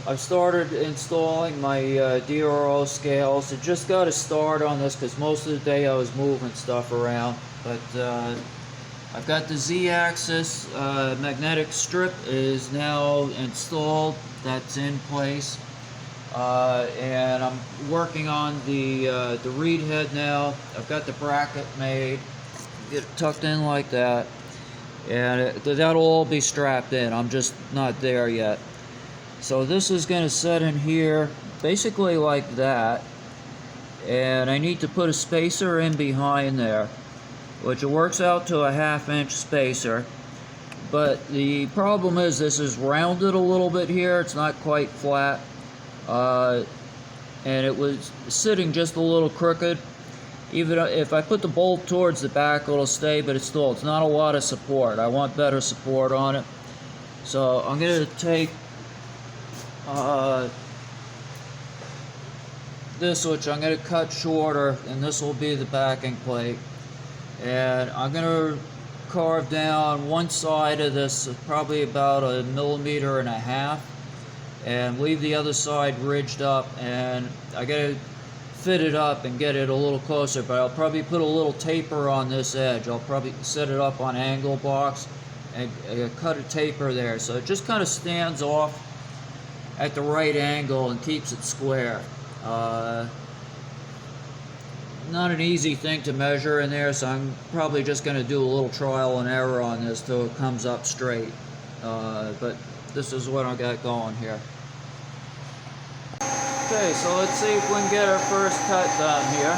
I've started installing my DRO scales. I just got to start on this because most of the day I was moving stuff around. But I've got the Z-axis magnetic strip is now installed. That's in place. And I'm working on the reed head now. I've got the bracket made. Get it tucked in like that. And that'll all be strapped in. I'm just not there yet. So this is going to set in here basically like that, and I need to put a spacer in behind there, which it works out to a 1/2 inch spacer. But the problem is this is rounded a little bit here. It's not quite flat, and it was sitting just a little crooked. Even if I put the bolt towards the back, it'll stay, but it's not a lot of support. I want better support on it. So I'm going to take this, which I'm going to cut shorter, and this will be the backing plate, and I'm going to carve down one side of this probably about 1.5 millimeters and leave the other side ridged up, and I got to fit it up and get it a little closer, but I'll probably put a little taper on this edge. I'll probably set it up on angle blocks and cut a taper there so it just kind of stands off at the right angle and keeps it square. Not an easy thing to measure in there, so I'm probably just going to do a little trial and error on this till it comes up straight. But this is what I got going here. Okay, so let's see if we can get our first cut done here.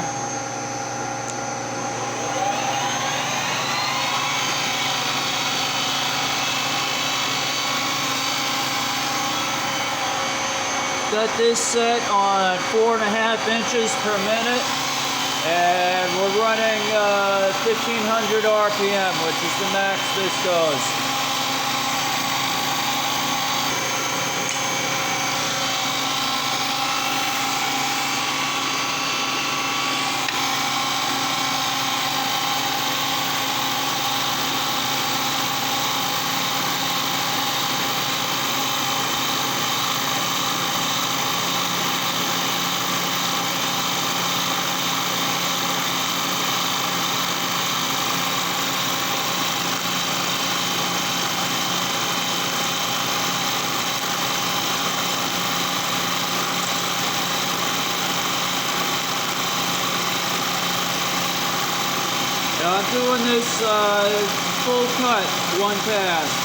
Got this set on 4.5 inches per minute, and we're running 1500 RPM, which is the max this goes. Now I'm doing this full cut, one pass.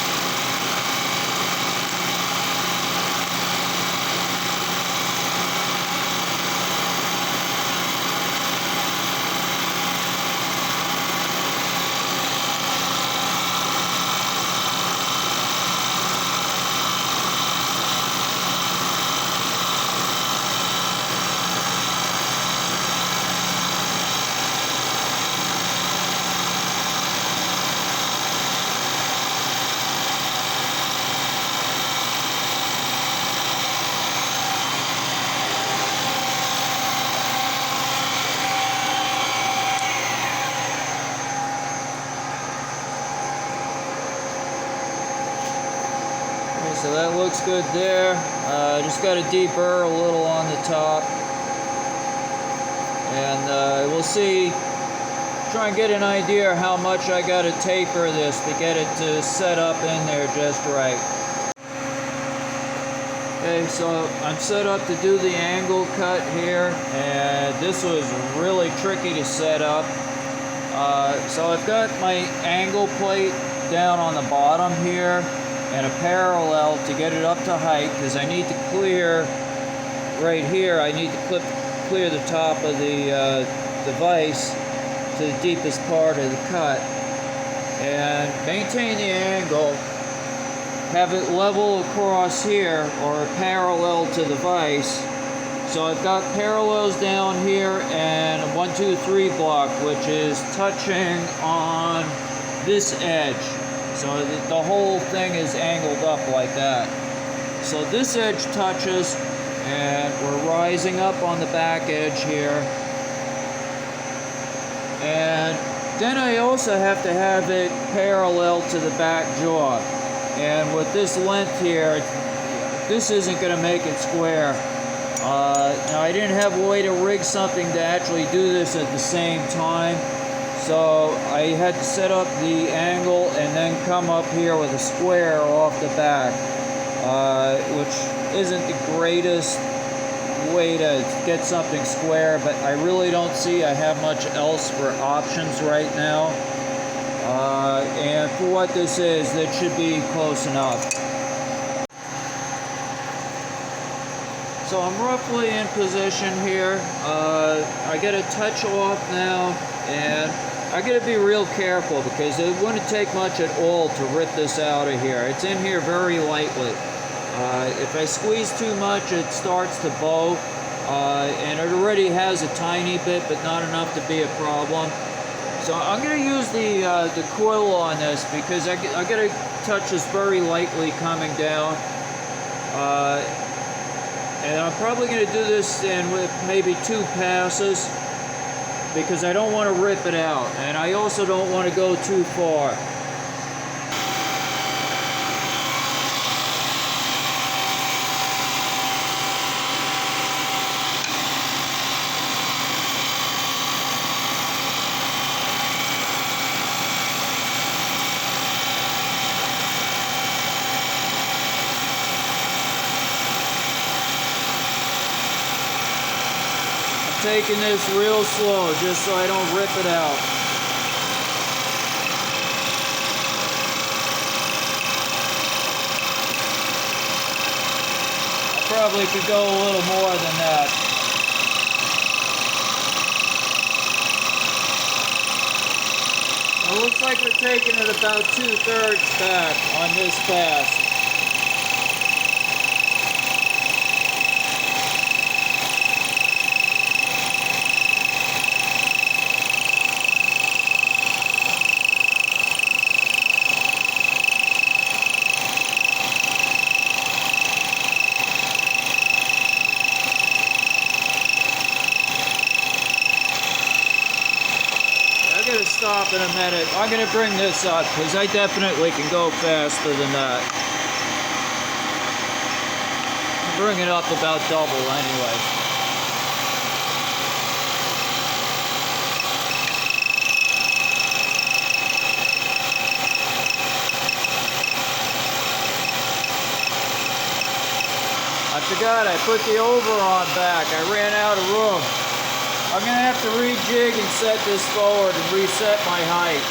So that looks good there. Just got to deburr a little on the top. And we'll see, try and get an idea how much I got to taper this to get it to set up in there just right. Okay, so I'm set up to do the angle cut here, and this was really tricky to set up. So I've got my angle plate down on the bottom here, and a parallel to get it up to height, because I need to clear right here. I need to clear the top of the vise to the deepest part of the cut, and maintain the angle. Have it level across here or parallel to the vise. So I've got parallels down here and a 1, 2, 3 block, which is touching on this edge. So the whole thing is angled up like that. So this edge touches, and we're rising up on the back edge here. And then I also have to have it parallel to the back jaw. And with this length here, this isn't going to make it square. Now I didn't have a way to rig something to actually do this at the same time, so I had to set up the angle and then come up here with a square off the back, which isn't the greatest way to get something square, but I really don't see I have much else for options right now. And for what this is, that should be close enough. So I'm roughly in position here. I got to touch off now, and I got to be real careful because it wouldn't take much at all to rip this out of here. It's in here very lightly. If I squeeze too much, it starts to bow, and it already has a tiny bit, but not enough to be a problem. So I'm going to use the coil on this because I got to touch this very lightly coming down. And I'm probably going to do this in with maybe 2 passes because I don't want to rip it out, and I also don't want to go too far. Taking this real slow just so I don't rip it out. I probably could go a little more than that. It looks like we're taking it about 2/3 back on this pass. Stop in a minute. I'm going to bring this up because I definitely can go faster than that. Bring it up about double anyway. I forgot I put the over-on back. I ran out of room. I'm going to have to rejig and set this forward and reset my height.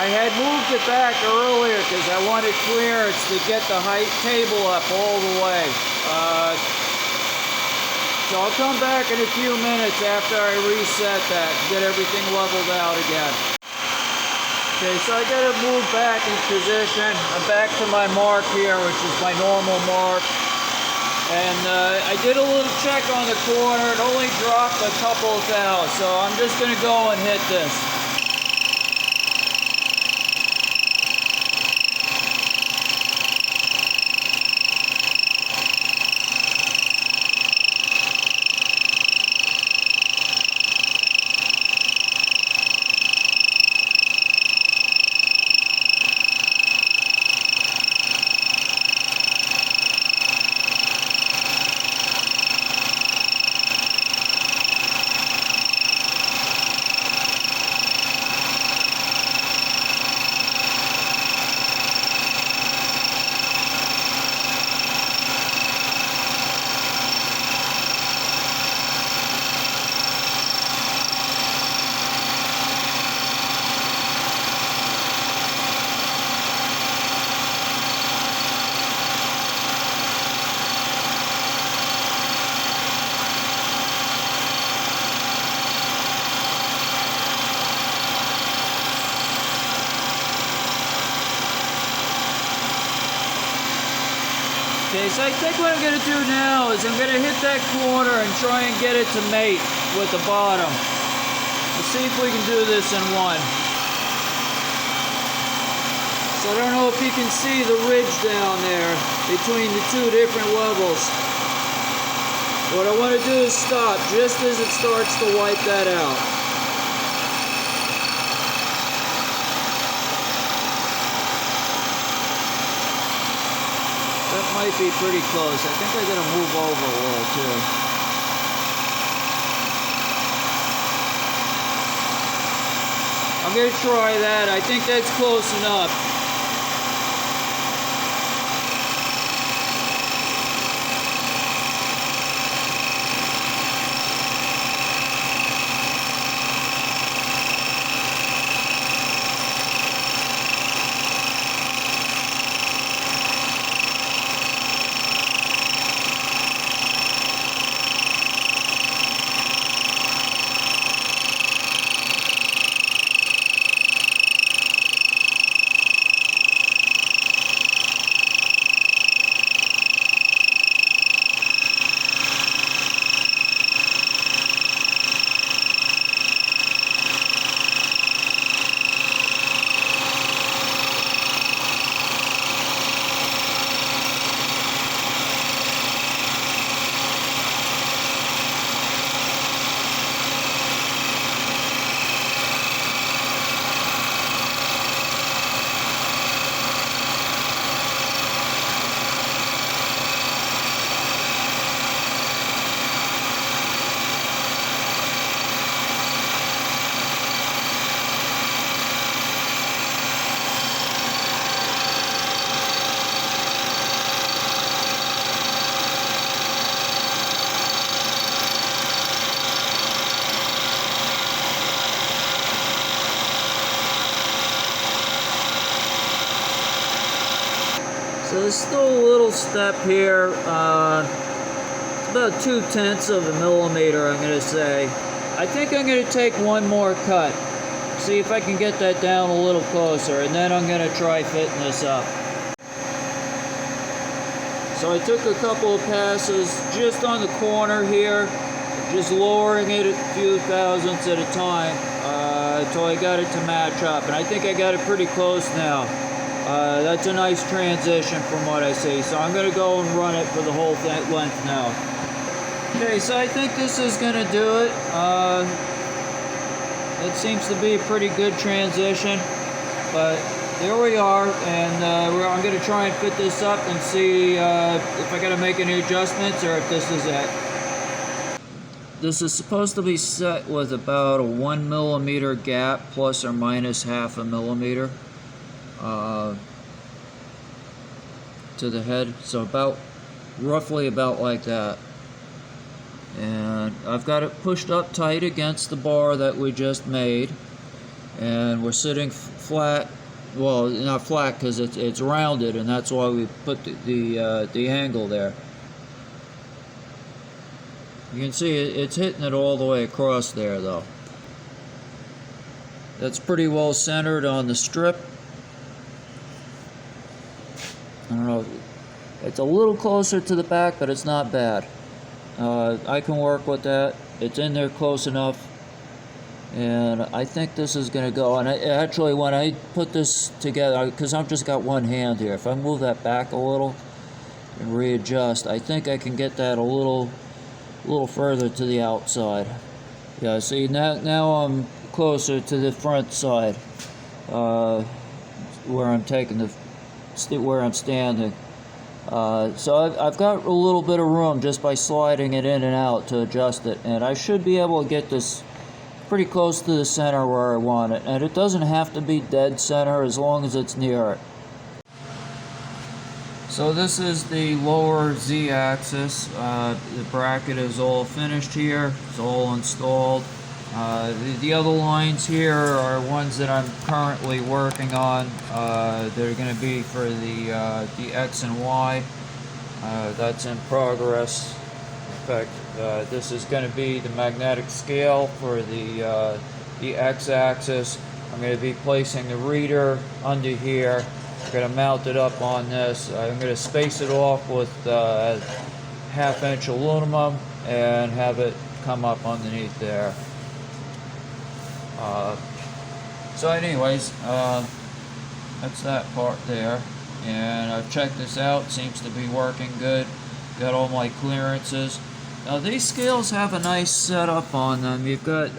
I had moved it back earlier because I wanted clearance to get the height table up all the way. So I'll come back in a few minutes after I reset that and get everything leveled out again. Okay, so I got to move back in position. I'm back to my mark here, which is my normal mark. And I did a little check on the corner. It only dropped a couple of thou, so I'm just going to go and hit this. Okay, so I think what I'm going to do now is I'm going to hit that corner and try and get it to mate with the bottom. Let's see if we can do this in one. So I don't know if you can see the ridge down there between the 2 different levels. What I want to do is stop just as it starts to wipe that out. might be pretty close. I think I gotta move over a little too. I'm gonna try that. I think that's close enough. So there's still a little step here. It's about 0.2 of a millimeter, I'm going to say. I think I'm going to take one more cut. See if I can get that down a little closer, and then I'm going to try fitting this up. So I took a couple of passes just on the corner here, just lowering it a few thousandths at a time until I got it to match up. And I think I got it pretty close now. That's a nice transition from what I see. So I'm going to go and run it for the whole length now. Okay, so I think this is going to do it. It seems to be a pretty good transition. But there we are. And I'm going to try and fit this up and see if I got to make any adjustments or if this is it. This is supposed to be set with about a 1 millimeter gap plus or minus half a millimeter. To the head, so roughly about like that. And I've got it pushed up tight against the bar that we just made, and we're sitting flat. Well, not flat because it's rounded, and that's why we put the angle there. You can see it's hitting it all the way across there, though. That's pretty well centered on the strip. I don't know, it's a little closer to the back, but it's not bad. I can work with that. It's in there close enough, and I think this is going to go. And actually, when I put this together, because I've just got one hand here, if I move that back a little and readjust, I think I can get that a little further to the outside. Yeah, see, now I'm closer to the front side, where I'm taking where I'm standing. So I've got a little bit of room just by sliding it in and out to adjust it, and I should be able to get this pretty close to the center where I want it. And it doesn't have to be dead center as long as it's near it. So this is the lower Z-axis. The bracket is all finished here. It's all installed. The other lines here are ones that I'm currently working on. They're going to be for the X and Y. That's in progress. In fact, this is going to be the magnetic scale for the X-axis. I'm going to be placing the reader under here. I'm going to mount it up on this. I'm going to space it off with 1/2-inch aluminum and have it come up underneath there. So anyways, that's that part there, and I've checked this out. Seems to be working good. Got all my clearances. Now these scales have a nice setup on them. You've got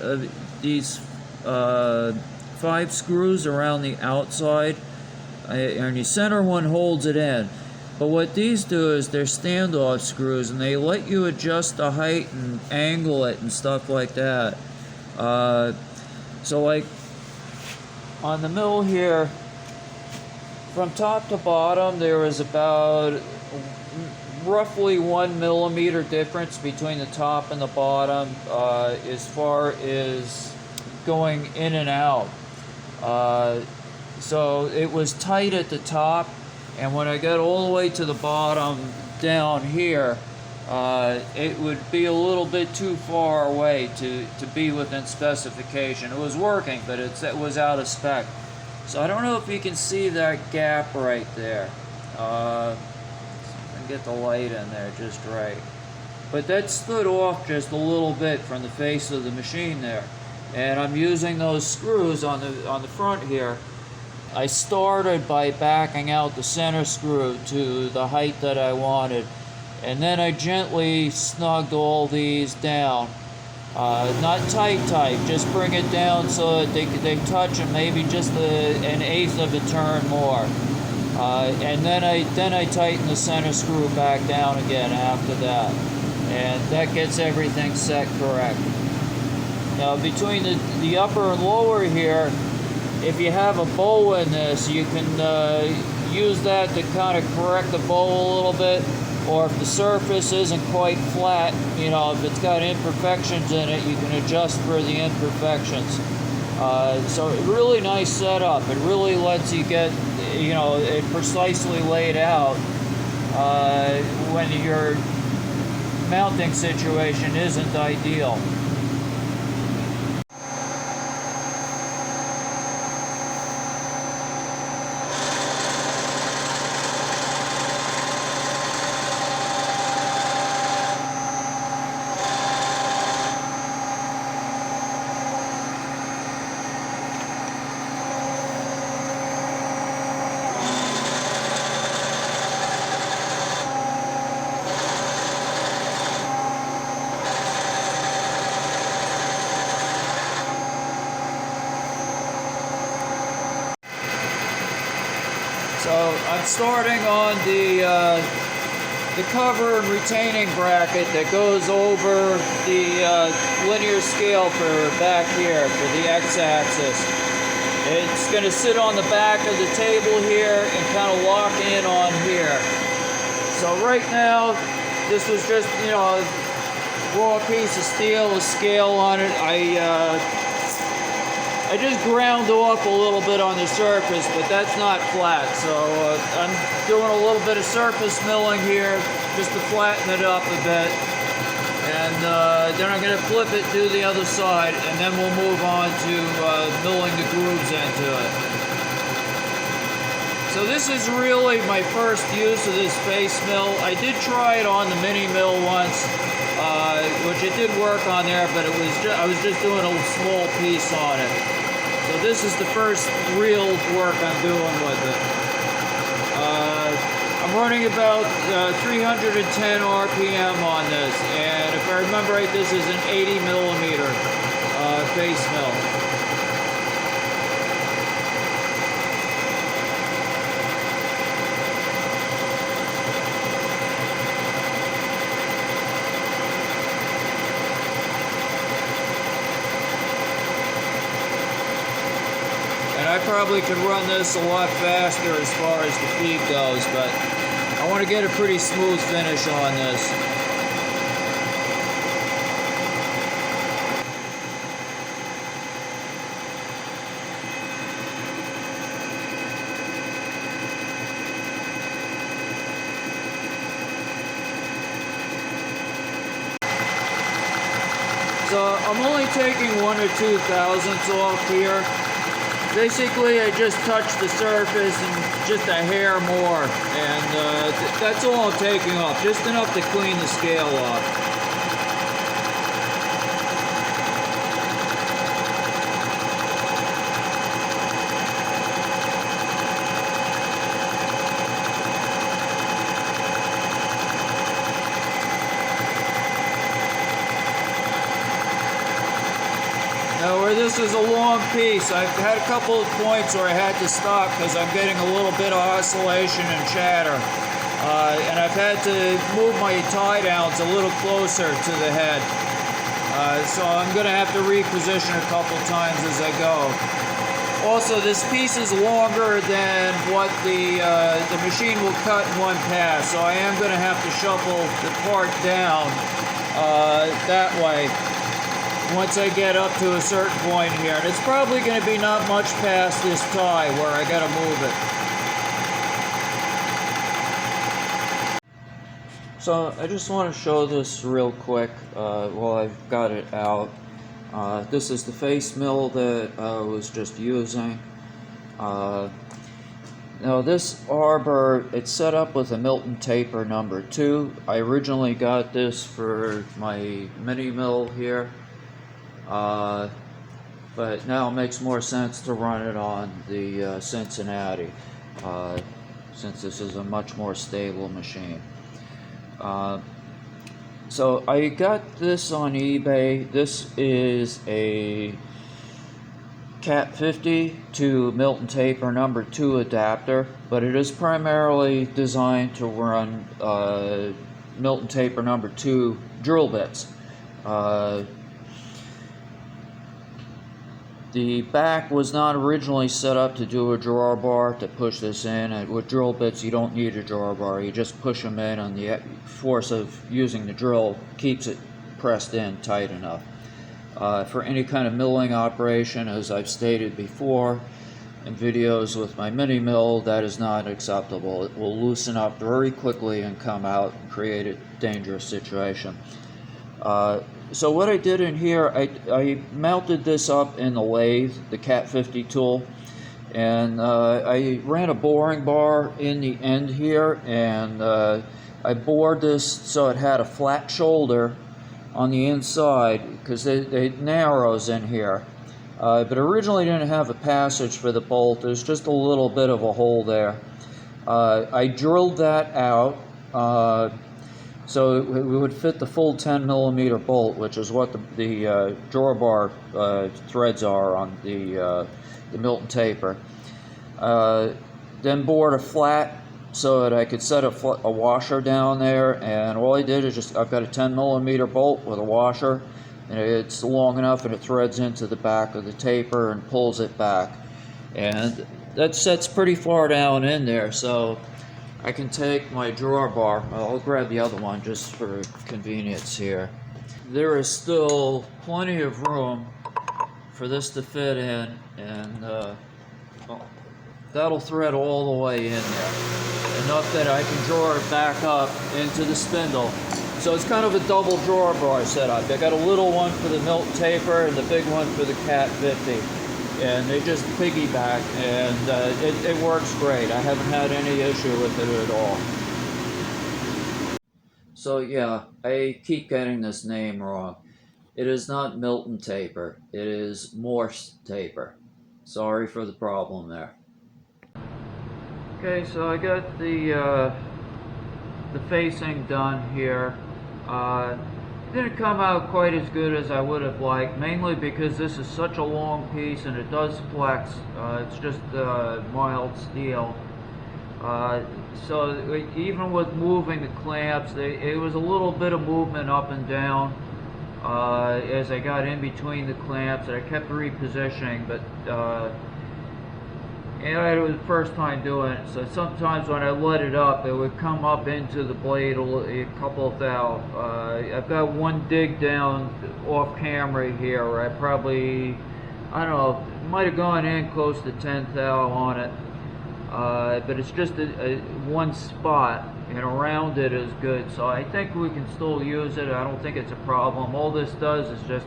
these 5 screws around the outside, and your center one holds it in, But what these do is they're standoff screws, and they let you adjust the height and angle it and stuff like that. So like on the mill here, from top to bottom, there is about roughly 1 millimeter difference between the top and the bottom as far as going in and out. So it was tight at the top, and when I got all the way to the bottom down here, it would be a little bit too far away to be within specification. It was working, but it was out of spec. So I don't know if you can see that gap right there. Get the light in there just right, but that stood off just a little bit from the face of the machine there, and I'm using those screws on the front here. I started by backing out the center screw to the height that I wanted, and then I gently snugged all these down, not tight, just bring it down so that they touch and maybe just an eighth of a turn more. And then I tighten the center screw back down again after that, and that gets everything set correct. Now between the upper and lower here, if you have a bow in this, you can use that to kind of correct the bow a little bit, or if the surface isn't quite flat, you know, if it's got imperfections in it, you can adjust for the imperfections. So really nice setup. It really lets you get, you know, it precisely laid out when your mounting situation isn't ideal. So I'm starting on the cover and retaining bracket that goes over the linear scale for back here for the x-axis. It's going to sit on the back of the table here and kind of lock in on here. So right now, this was just, you know, a raw piece of steel, a scale on it. I just ground off a little bit on the surface, but that's not flat. So I'm doing a little bit of surface milling here just to flatten it up a bit. And then I'm going to flip it to the other side, and then we'll move on to milling the grooves into it. So this is really my first use of this face mill. I did try it on the mini mill once, which it did work on there, but I was just doing a small piece on it. So this is the first real work I'm doing with it. I'm running about 310 RPM on this, and if I remember right, this is an 80 millimeter face mill. I probably could run this a lot faster as far as the feed goes, but I want to get a pretty smooth finish on this. So I'm only taking 1 or 2 thousandths off here. Basically, I just touched the surface and just a hair more, and that's all I'm taking off, just enough to clean the scale off. Now, where this is a long piece, I've had a couple of points where I had to stop because I'm getting a little bit of oscillation and chatter. and I've had to move my tie downs a little closer to the head. So I'm going to have to reposition a couple times as I go. Also, this piece is longer than what the machine will cut in one pass, so I am going to have to shuffle the part down that way once I get up to a certain point here. And it's probably going to be not much past this tie where I got to move it. So I just want to show this real quick while I've got it out. This is the face mill that I was just using. Now this arbor, it's set up with a Milton taper number 2. I originally got this for my mini mill here, but now it makes more sense to run it on the Cincinnati, since this is a much more stable machine. So I got this on eBay. This is a Cat 50 to Milton taper number 2 adapter, but it is primarily designed to run Milton taper number 2 drill bits. The back was not originally set up to do a drawer bar to push this in, and with drill bits you don't need a drawer bar. You just push them in, and the force of using the drill keeps it pressed in tight enough. For any kind of milling operation, as I've stated before in videos with my mini mill, that is not acceptable. It will loosen up very quickly and come out and create a dangerous situation. So what I did in here, I mounted this up in the lathe, the Cat 50 tool, and I ran a boring bar in the end here, and I bored this so it had a flat shoulder on the inside, because it narrows in here. But originally didn't have a passage for the bolt. There's just a little bit of a hole there. I drilled that out so it would fit the full 10mm bolt, which is what the drawer bar threads are on the Milton taper. Then bored a flat so that I could set a washer down there, and all I did is I've got a 10mm bolt with a washer, and it's long enough and it threads into the back of the taper and pulls it back, and that sets pretty far down in there, so I can take my drawer bar. I'll grab the other one just for convenience here. There is still plenty of room for this to fit in, and well, that'll thread all the way in there, enough that I can draw it back up into the spindle. So it's kind of a double drawer bar setup. I got a little one for the Milton taper and the big one for the Cat 50. And they just piggyback, and it works great. I haven't had any issue with it at all. So yeah, I keep getting this name wrong. It is not Milton taper. It is Morse taper. Sorry for the problem there. Okay, so I got the facing done here. Didn't come out quite as good as I would have liked, mainly because this is such a long piece and it does flex. It's just mild steel. So even with moving the clamps, it was a little bit of movement up and down as I got in between the clamps, and I kept repositioning, but it was the first time doing it, so sometimes when I let it up, it would come up into the blade a couple of thou. I've got one dig down off camera here where I probably, I don't know, might have gone in close to 10 thou on it, but it's just one spot, and around it is good, so I think we can still use it. I don't think it's a problem. All this does is just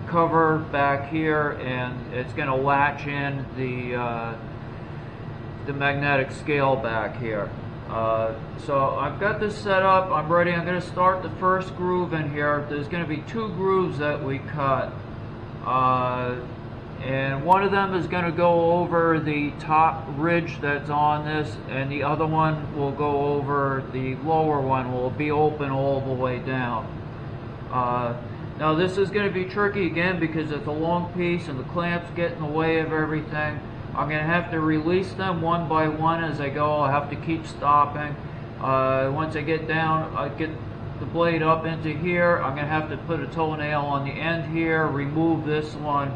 cover back here, and it's going to latch in the magnetic scale back here. So I've got this set up. I'm ready. I'm going to start the first groove in here. There's going to be 2 grooves that we cut, and one of them is going to go over the top ridge that's on this, and the other one will go over the lower one. Will be open all the way down. Now this is going to be tricky again because it's a long piece and the clamps get in the way of everything. I'm going to have to release them one by one as I go. I'll have to keep stopping. Once I get down, I get the blade up into here, I'm going to have to put a toenail on the end here, remove this one,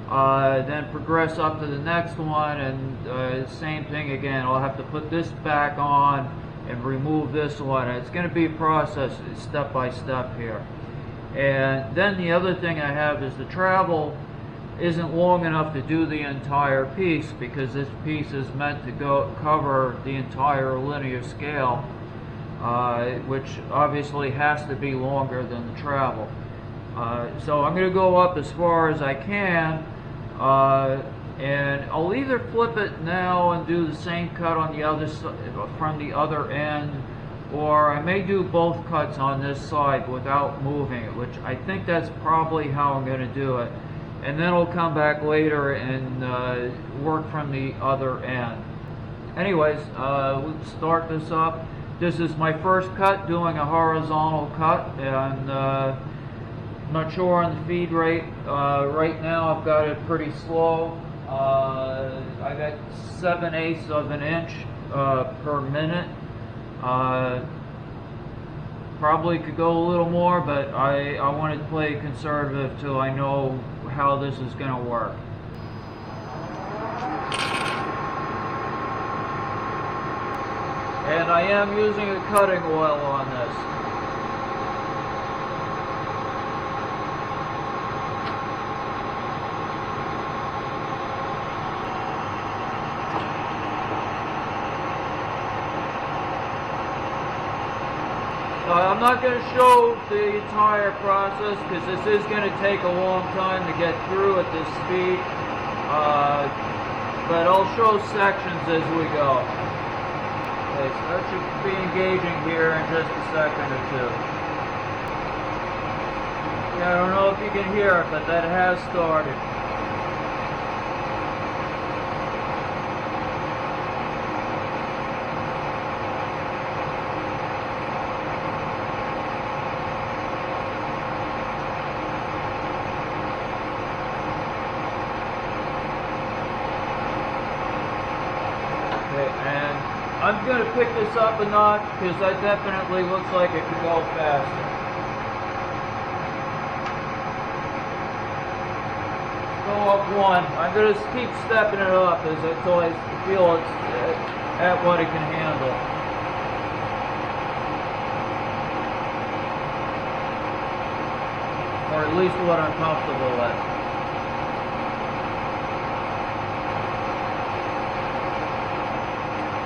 then progress up to the next one, and same thing again. I'll have to put this back on and remove this one. It's going to be a process step by step here. And then the other thing I have is the travel isn't long enough to do the entire piece, because this piece is meant to cover the entire linear scale, which obviously has to be longer than the travel. So I'm going to go up as far as I can, and I'll either flip it now and do the same cut on the other from the other end, or I may do both cuts on this side without moving it, which I think that's probably how I'm going to do it. And then I'll come back later and work from the other end. Anyways, we'll start this up. This is my first cut, doing a horizontal cut, and I'm not sure on the feed rate. Right now I've got it pretty slow. I got 7/8 of an inch per minute. Probably could go a little more, but I want to play conservative till I know how this is going to work. And I am using a cutting oil on this. I'm not going to show the entire process, because this is going to take a long time to get through at this speed, but I'll show sections as we go. Okay, so that should be engaging here in just a second or two. Yeah, I don't know if you can hear it, but that has started. And I'm going to pick this up a notch, because that definitely looks like it could go faster. Go up one. I'm going to keep stepping it up until I feel it's at what it can handle. Or at least what I'm comfortable with.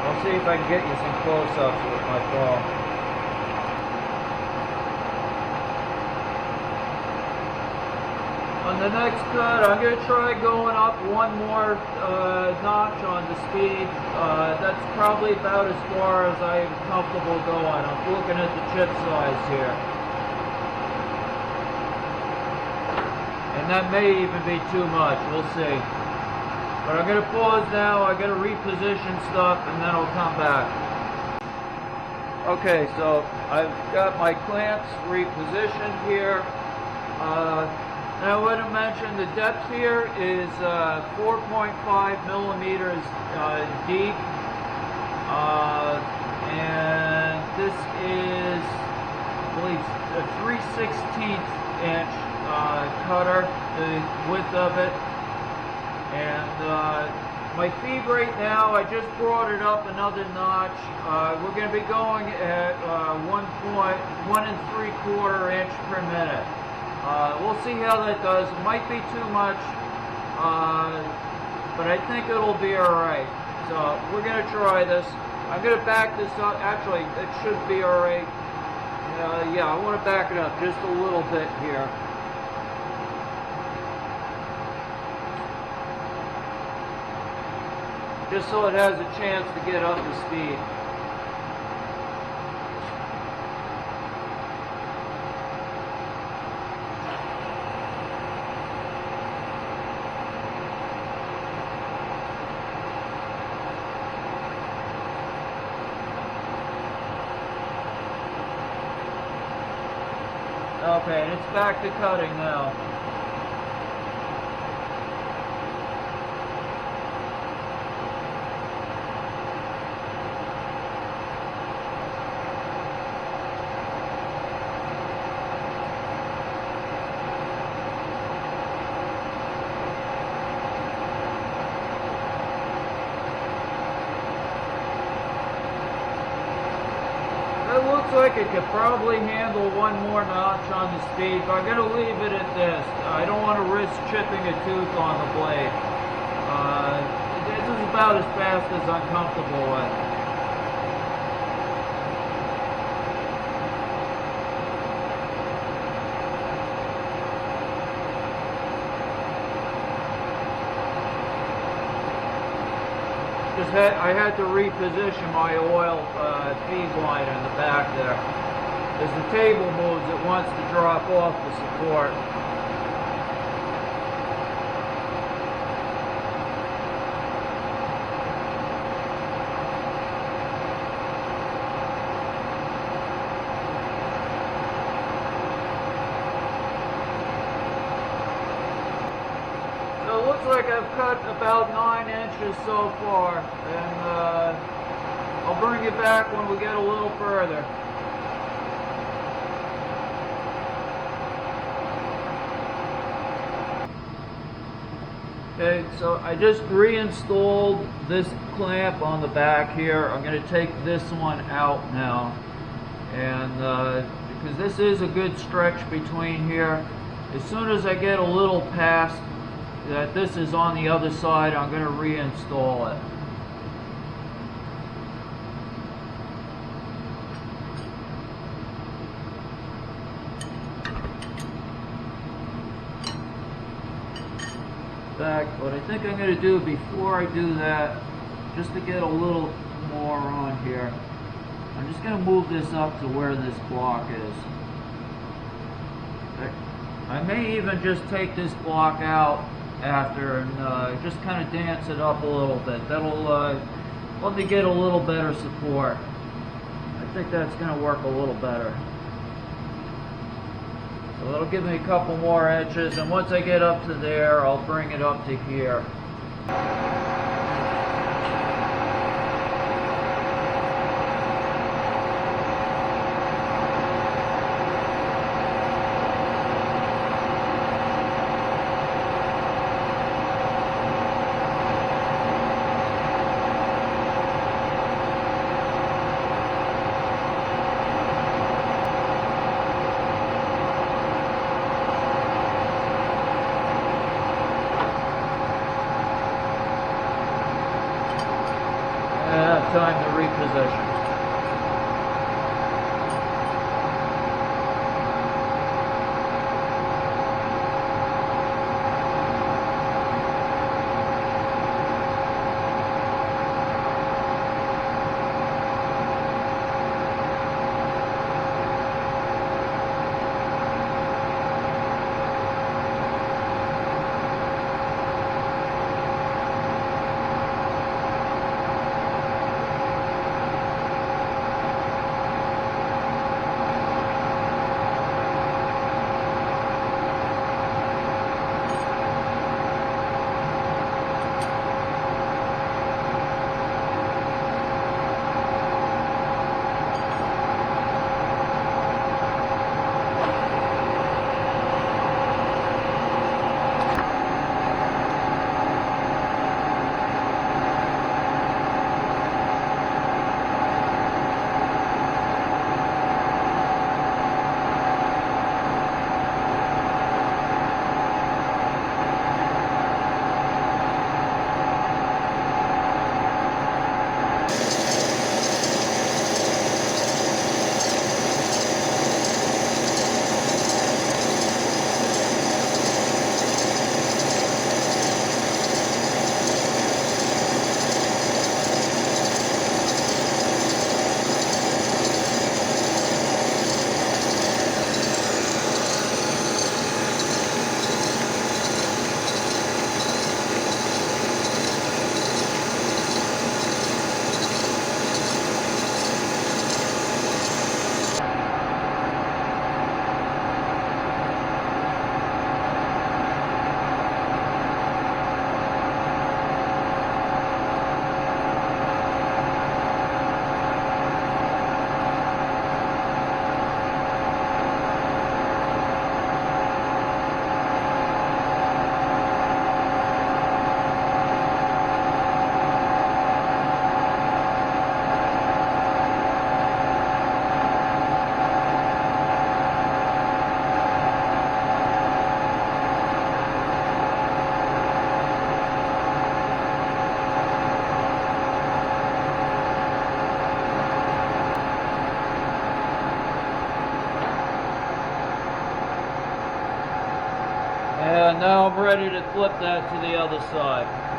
I'll see if I can get you some close-ups with my phone. On the next cut, I'm going to try going up one more notch on the speed. That's probably about as far as I'm comfortable going. I'm looking at the chip size here. And that may even be too much. We'll see. But I'm going to pause now, I'm going to reposition stuff, and then I'll come back. Okay, so I've got my clamps repositioned here. Now I want to mention the depth here is 4.5 millimeters deep. And this is, I believe, a 3/16 inch cutter, the width of it. And my feed rate now, I just brought it up another notch. We're going to be going at 1 3/4 inch per minute. We'll see how that does. It might be too much, but I think it'll be alright. So we're going to try this. I'm going to back this up. Actually, it should be alright. Yeah, I want to back it up just a little bit here. Just so it has a chance to get up to speed. Okay, and it's back to cutting now. like it could probably handle one more notch on the speed, but I'm going to leave it at this. I don't want to risk chipping a tooth on the blade. This is about as fast as I'm comfortable with. I had to reposition my oil feed line in the back there. As the table moves, it wants to drop off the support. So it looks like I've cut about 9 inches so far, and I'll bring it back when we get a little further. Okay, so I just reinstalled this clamp on the back here. I'm going to take this one out now, and because this is a good stretch between here, as soon as I get a little past that this is on the other side, I'm going to reinstall it. Back, what I think I'm going to do before I do that, just to get a little more on here, I'm just going to move this up to where this block is. I may even just take this block out after and just kind of dance it up a little bit. That'll let me get a little better support. I think that's going to work a little better. So that'll give me a couple more inches, and once I get up to there, I'll bring it up to here. Time to reposition. I'm ready to flip that to the other side.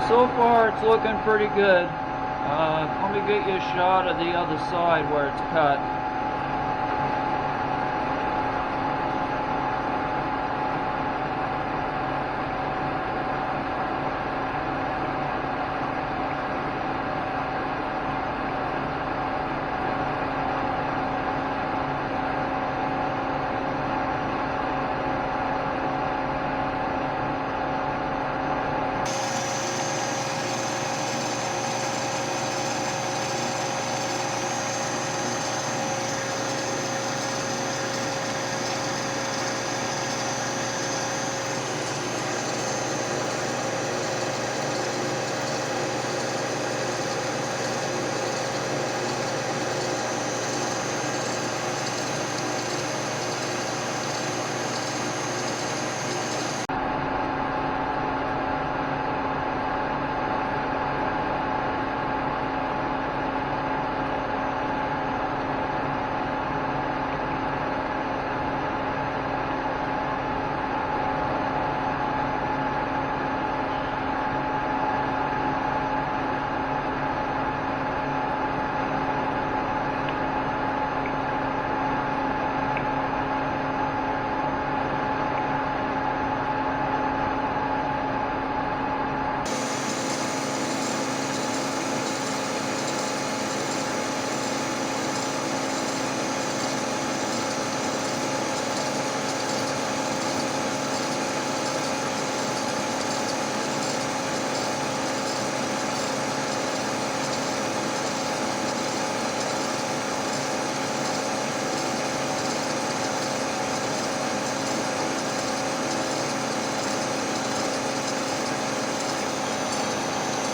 So far it's looking pretty good. Let me get you a shot of the other side where it's cut.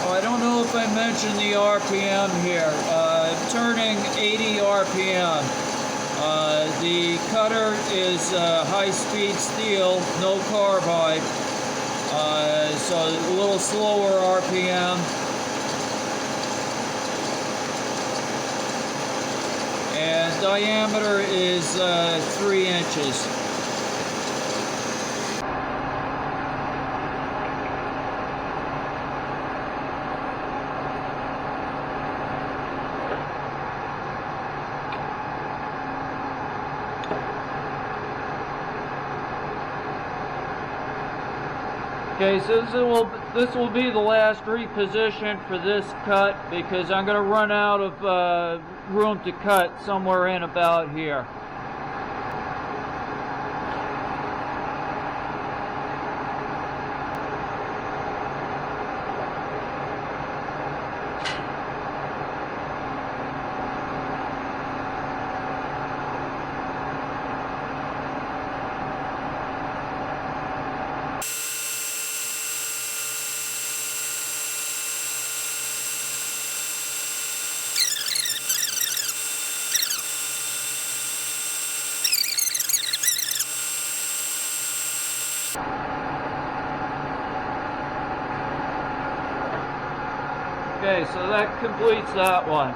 I don't know if I mentioned the RPM here. Turning 80 RPM. The cutter is high-speed steel, no carbide, so a little slower RPM. And diameter is 3 inches. Okay, so this will be the last reposition for this cut because I'm going to run out of room to cut somewhere in about here. Okay, so that completes that one.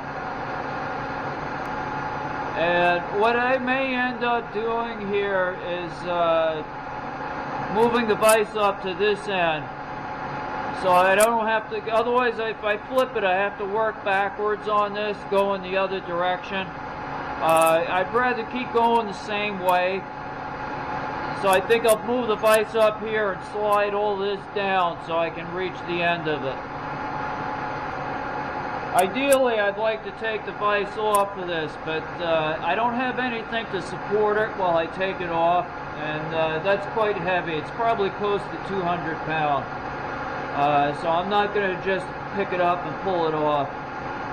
And what I may end up doing here is moving the vise up to this end. So I don't have to, otherwise if I flip it I have to work backwards on this, go in the other direction. I'd rather keep going the same way. So I think I'll move the vise up here and slide all this down so I can reach the end of it. Ideally, I'd like to take the vise off of this, but I don't have anything to support it while I take it off, and that's quite heavy. It's probably close to 200 pounds. So I'm not going to just pick it up and pull it off.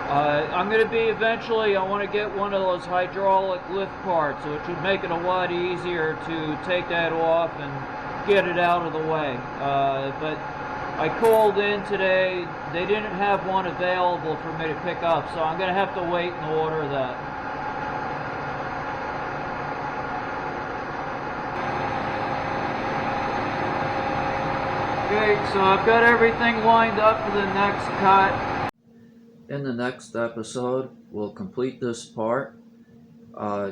I'm going to be eventually, I want to get one of those hydraulic lift carts, which would make it a lot easier to take that off and get it out of the way. But I called in today, they didn't have one available for me to pick up, so I'm going to have to wait and order that. Okay, so I've got everything lined up for the next cut. In the next episode, we'll complete this part,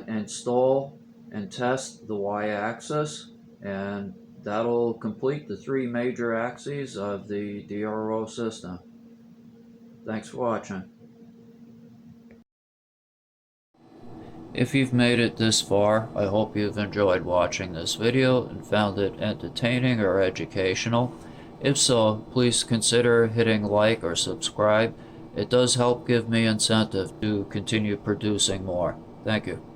install and test the y-axis, and that'll complete the 3 major axes of the DRO system. Thanks for watching. If you've made it this far, I hope you've enjoyed watching this video and found it entertaining or educational. If so, please consider hitting like or subscribe. It does help give me incentive to continue producing more. Thank you.